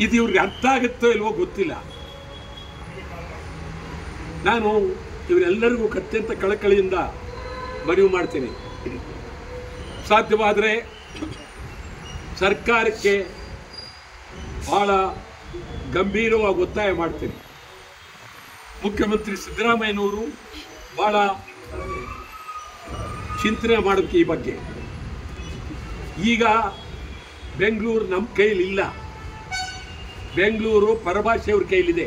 ಇದು ಇವ್ರಿಗೆ ಅರ್ಥ ಆಗುತ್ತೋ ಇಲ್ವೋ ಗೊತ್ತಿಲ್ಲ. ನಾನು ಇವರೆಲ್ಲರಿಗೂ ಅತ್ಯಂತ ಕಳಕಳಿಯಿಂದ ಮನವಿ ಮಾಡ್ತೀನಿ. ಸಾಧ್ಯವಾದರೆ ಸರ್ಕಾರಕ್ಕೆ ಬಹಳ ಗಂಭೀರವಾಗಿ ಒತ್ತಾಯ ಮಾಡ್ತೀನಿ. ಮುಖ್ಯಮಂತ್ರಿ ಸಿದ್ದರಾಮಯ್ಯನವರು ಬಹಳ ಚಿಂತನೆ ಮಾಡಬೇಕು ಈ ಬಗ್ಗೆ. ಈಗ ಬೆಂಗಳೂರು ನಮ್ಮ ಕೈಲಿಲ್ಲ, ಬೆಂಗಳೂರು ಪರಭಾಷೆಯವ್ರ ಕೈಲಿದೆ.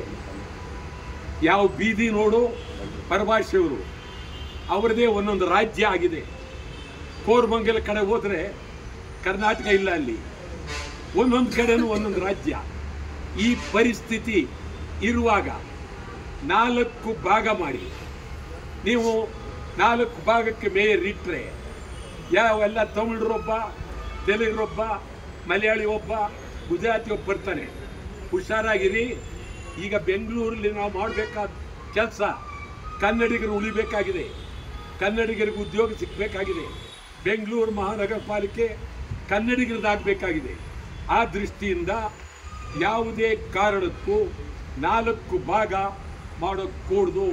ಯಾವ ಬೀದಿ ನೋಡು ಪರಭಾಷೆಯವರು, ಅವರದೇ ಒಂದೊಂದು ರಾಜ್ಯ ಆಗಿದೆ. ಕೋರಮಂಗಲ ಕಡೆ ಹೋದರೆ ಕರ್ನಾಟಕ ಇಲ್ಲ, ಅಲ್ಲಿ ಒಂದೊಂದು ಕಡೆನೂ ಒಂದೊಂದು ರಾಜ್ಯ. ಈ ಪರಿಸ್ಥಿತಿ ಇರುವಾಗ 4 ಭಾಗ ಮಾಡಿ, ನೀವು 4 ಭಾಗಕ್ಕೆ ಮೇಯರ್ ಇಟ್ಟರೆ ಯಾವೆಲ್ಲ ತಮಿಳರೊಬ್ಬ, ತೆಲುಗರೊಬ್ಬ, ಮಲಯಾಳಿ ಒಬ್ಬ, ಗುಜರಾತಿ ಒಬ್ಬ ಬರ್ತಾನೆ. ಹುಷಾರಾಗಿರಿ. ಈಗ ಬೆಂಗಳೂರಲ್ಲಿ ನಾವು ಮಾಡಬೇಕಾದ ಕೆಲಸ ಕನ್ನಡಿಗರು ಉಳಿಬೇಕಾಗಿದೆ, ಕನ್ನಡಿಗರಿಗೆ ಉದ್ಯೋಗ ಸಿಗಬೇಕಾಗಿದೆ. ಬೆಂಗಳೂರು ಮಹಾನಗರ ಪಾಲಿಕೆ ಕನ್ನಡಿಗರದಾಗಬೇಕಾಗಿದೆ. ಆ ದೃಷ್ಟಿಯಿಂದ ಯಾವುದೇ ಕಾರಣಕ್ಕೂ 4 ಭಾಗ ಮಾಡೋಕ್ಕೆ ಕೂಡದು.